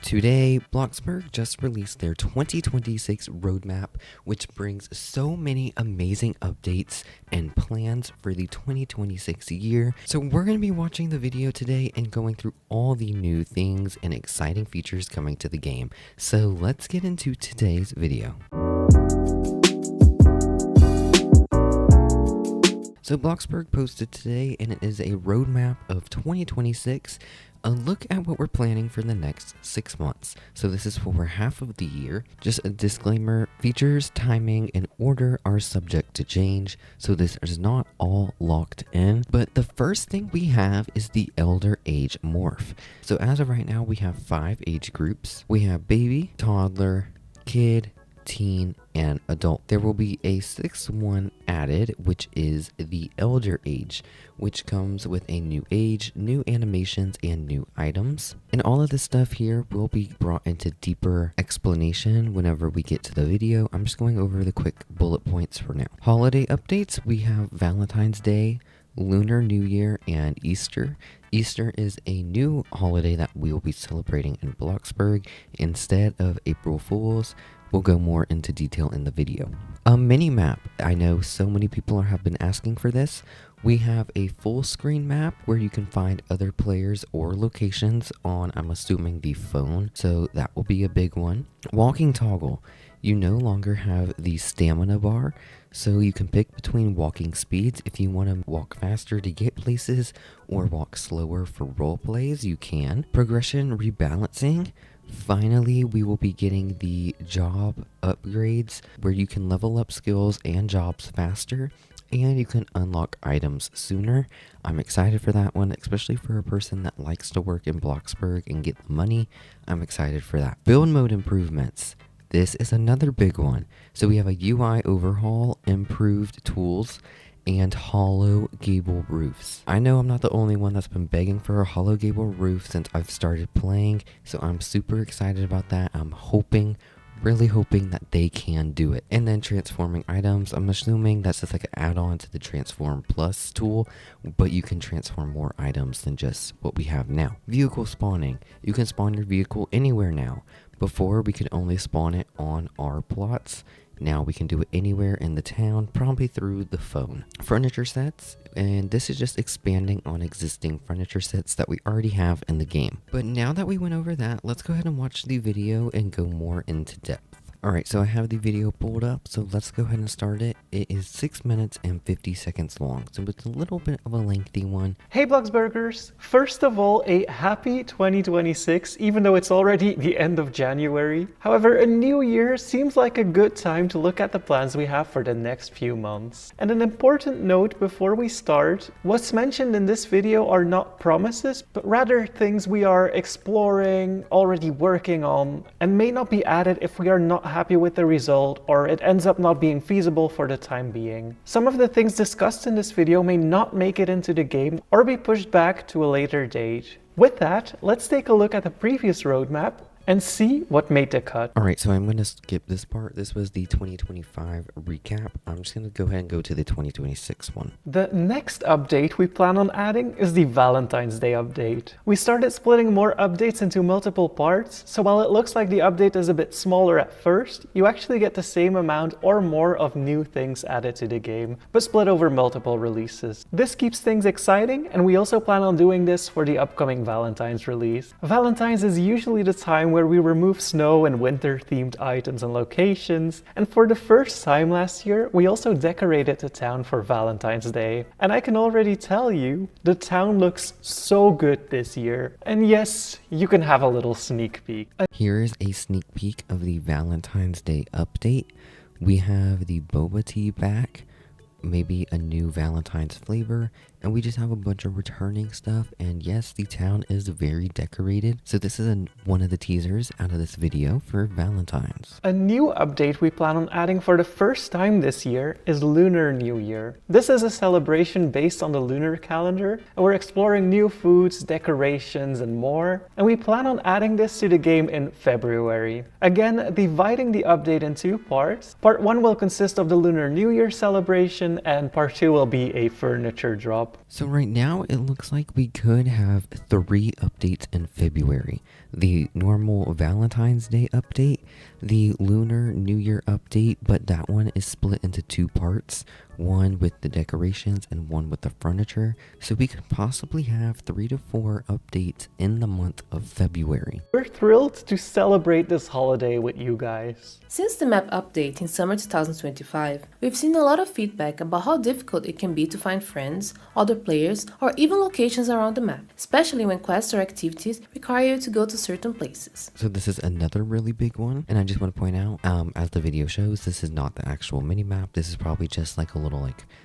Today, Bloxburg just released their 2026 roadmap, which brings so many amazing updates and plans for the 2026 year. So we're going to be watching the video today and going through all the new things and exciting features coming to the game. So let's get into today's video. So Bloxburg posted today, and it is a roadmap of 2026, a look at what we're planning for the next 6 months. So this is for half of the year. Just a disclaimer, features, timing, and order are subject to change, so this is not all locked in. But the first thing we have is the elder age morph. So as of right now, we have 5 age groups. We have baby, toddler, kid, teen, and adult. There will be a 6th one added, which is the elder age, which comes with a new age, new animations, and new items. And all of this stuff here will be brought into deeper explanation whenever we get to the video. I'm just going over the quick bullet points for now. Holiday updates, we have Valentine's Day, Lunar New Year, and Easter. Easter is a new holiday that we will be celebrating in Bloxburg instead of April Fools. We'll go more into detail in the video. A mini map. I know so many people have been asking for this. We have a full screen map where you can find other players or locations on, I'm assuming, the phone. So that will be a big one. Walking toggle. You no longer have the stamina bar, so you can pick between walking speeds. If you want to walk faster to get places or walk slower for role plays, you can. Progression rebalancing. Finally, we will be getting the job upgrades where you can level up skills and jobs faster, and you can unlock items sooner. I'm excited for that one, especially for a person that likes to work in Bloxburg and get the money. I'm excited for that. Build mode improvements. This is another big one. So we have a UI overhaul, improved tools, and hollow gable roofs. I know I'm not the only one that's been begging for a hollow gable roof since I've started playing, so I'm super excited about that. I'm really hoping that they can do it. And then transforming items, I'm assuming that's just like an add-on to the Transform Plus tool, but you can transform more items than just what we have now. Vehicle spawning. You can spawn your vehicle anywhere now. Before, we could only spawn it on our plots. Now we can do it anywhere in the town, probably through the phone. Furniture sets, and this is just expanding on existing furniture sets that we already have in the game. But now that we went over that, let's go ahead and watch the video and go more into depth. Alright, so I have the video pulled up, so let's go ahead and start it. It is 6 minutes and 50 seconds long, so it's a little bit of a lengthy one. Hey Bloxburgers! First of all, a happy 2026, even though it's already the end of January. However, a new year seems like a good time to look at the plans we have for the next few months. And an important note before we start, what's mentioned in this video are not promises, but rather things we are exploring, already working on, and may not be added if we are not happy with the result or it ends up not being feasible for the time being. Some of the things discussed in this video may not make it into the game or be pushed back to a later date. With that, let's take a look at the previous roadmap and see what made the cut. Alright, so I'm going to skip this part. This was the 2025 recap. I'm just going to go ahead and go to the 2026 one. The next update we plan on adding is the Valentine's Day update. We started splitting more updates into multiple parts, so while it looks like the update is a bit smaller at first, you actually get the same amount or more of new things added to the game, but split over multiple releases. This keeps things exciting, and we also plan on doing this for the upcoming Valentine's release. Valentine's is usually the time where we remove snow and winter themed items and locations, and for the first time last year we also decorated the town for Valentine's Day. And I can already tell you, the town looks so good this year. And yes, you can have a little sneak peek. Here is a sneak peek of the Valentine's Day update. We have the boba tea back, maybe a new Valentine's flavor, and we just have a bunch of returning stuff. And yes, the town is very decorated, so this is one of the teasers out of this video for Valentine's. A new update we plan on adding for the first time this year is Lunar New Year. This is a celebration based on the lunar calendar, and we're exploring new foods, decorations, and more, and we plan on adding this to the game in February. Again, dividing the update in 2 parts. Part 1 will consist of the Lunar New Year celebration, and part 2 will be a furniture drop. up. So right now it looks like we could have 3 updates in February. The normal Valentine's Day update, the Lunar New Year update, but that one is split into 2 parts, one with the decorations and one with the furniture. So we could possibly have 3 to 4 updates in the month of February. We're thrilled to celebrate this holiday with you guys. Since the map update in summer 2025, we've seen a lot of feedback about how difficult it can be to find friends, other players, or even locations around the map, especially when quests or activities require you to go to certain places. So this is another really big one, and I just want to point out, as the video shows, this is not the actual mini-map. This is probably just like a little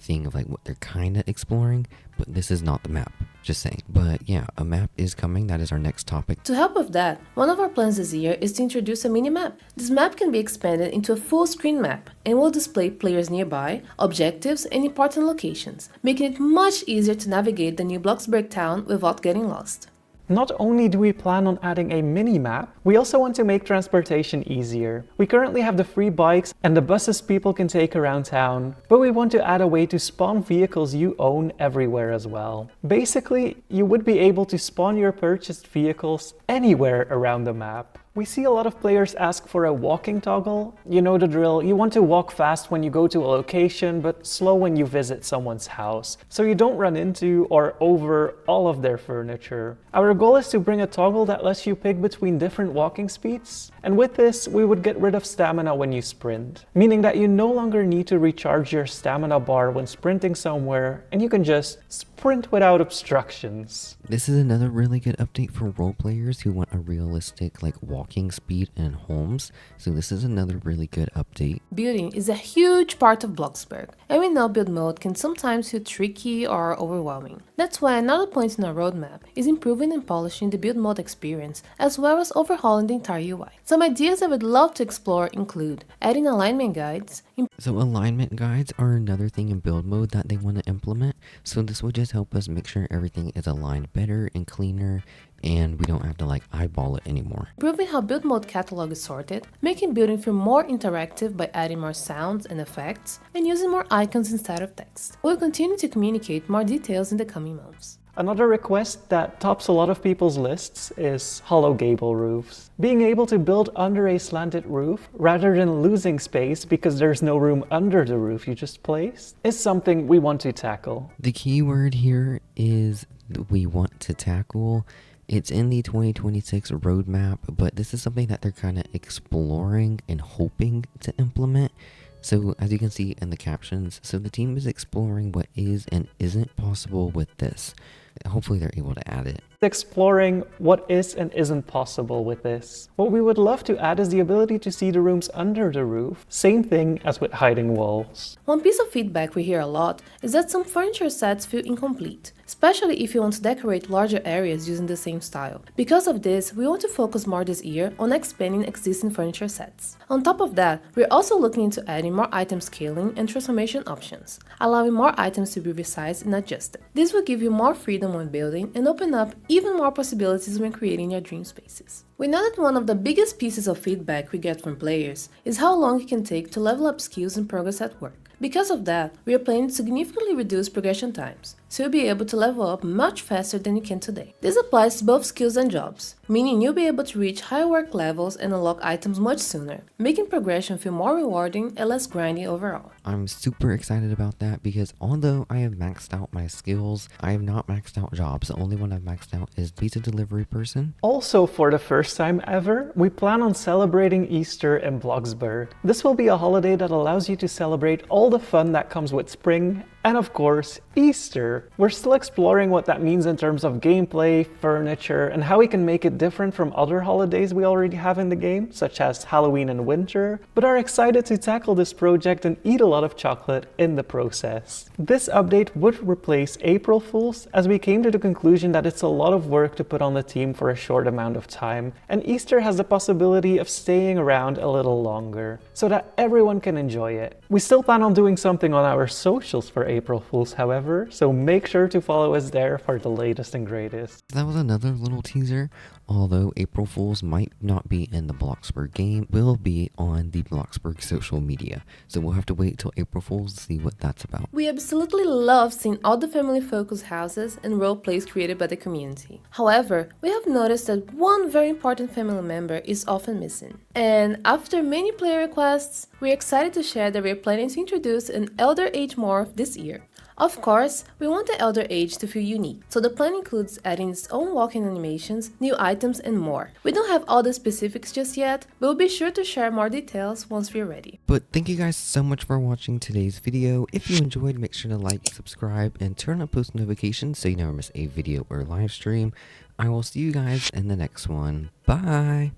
thing of what they're kind of exploring, but this is not the map, just saying. But yeah, a map is coming. That is our next topic. To help with that, one of our plans this year is to introduce a mini-map. This map can be expanded into a full screen map and will display players nearby, objectives, and important locations, making it much easier to navigate the new Bloxburg town without getting lost. Not only do we plan on adding a mini-map, we also want to make transportation easier. We currently have the free bikes and the buses people can take around town, but we want to add a way to spawn vehicles you own everywhere as well. Basically, you would be able to spawn your purchased vehicles anywhere around the map. We see a lot of players ask for a walking toggle. You know the drill, you want to walk fast when you go to a location, but slow when you visit someone's house, so you don't run into or over all of their furniture. Our goal is to bring a toggle that lets you pick between different walking speeds, and with this, we would get rid of stamina when you sprint, meaning that you no longer need to recharge your stamina bar when sprinting somewhere, and you can just sprint without obstructions. This is another really good update for role players who want a realistic walking speed in homes. So this is another really good update. Building is a huge part of Bloxburg, and we know build mode can sometimes feel tricky or overwhelming. That's why another point in our roadmap is improving and polishing the build mode experience, as well as overhauling the entire UI. Some ideas I would love to explore include adding alignment guides. So alignment guides are another thing in build mode that they want to implement. So this will just help us make sure everything is aligned better and cleaner, and we don't have to eyeball it anymore. Improving how build mode catalog is sorted, making building feel more interactive by adding more sounds and effects, and using more icons instead of text. We'll continue to communicate more details in the coming months. Another request that tops a lot of people's lists is hollow gable roofs. Being able to build under a slanted roof, rather than losing space because there's no room under the roof you just placed, is something we want to tackle. The key word here is we want to tackle. It's in the 2026 roadmap, but this is something that they're kind of exploring and hoping to implement. So as you can see in the captions, so the team is exploring what is and isn't possible with this. Hopefully they're able to add it. Exploring what is and isn't possible with this. What we would love to add is the ability to see the rooms under the roof. Same thing as with hiding walls. One piece of feedback we hear a lot is that some furniture sets feel incomplete, especially if you want to decorate larger areas using the same style. Because of this, we want to focus more this year on expanding existing furniture sets. On top of that, we're also looking into adding more item scaling and transformation options, allowing more items to be resized and adjusted. This will give you more freedom when building and open up even more possibilities when creating your dream spaces. We know that one of the biggest pieces of feedback we get from players is how long it can take to level up skills and progress at work. Because of that, we are planning to significantly reduce progression times, so you'll be able to level up much faster than you can today. This applies to both skills and jobs, meaning you'll be able to reach higher work levels and unlock items much sooner, making progression feel more rewarding and less grindy overall. I'm super excited about that because although I have maxed out my skills, I have not maxed out jobs. The only one I've maxed out is pizza delivery person. Also, for the first time ever, we plan on celebrating Easter in Bloxburg. This will be a holiday that allows you to celebrate all the fun that comes with spring and of course, Easter. We're still exploring what that means in terms of gameplay, furniture, and how we can make it different from other holidays we already have in the game, such as Halloween and winter, but are excited to tackle this project and eat a lot of chocolate in the process. This update would replace April Fools, as we came to the conclusion that it's a lot of work to put on the team for a short amount of time, and Easter has the possibility of staying around a little longer, so that everyone can enjoy it. We still plan on doing something on our socials for April Fools, however, so make sure to follow us there for the latest and greatest. That was another little teaser. although April Fools might not be in the Bloxburg game, will be on the Bloxburg social media. So we'll have to wait till April Fools to see what that's about. We absolutely love seeing all the family-focused houses and role plays created by the community. However, we have noticed that one very important family member is often missing. And after many player requests, we're excited to share that we're planning to introduce an Elder Age morph this year. Of course, we want the Elder Age to feel unique, so the plan includes adding its own walking animations, new items, and more. We don't have all the specifics just yet, but we'll be sure to share more details once we're ready. But thank you guys so much for watching today's video. If you enjoyed, make sure to like, subscribe, and turn on post notifications so you never miss a video or live stream. I will see you guys in the next one. Bye!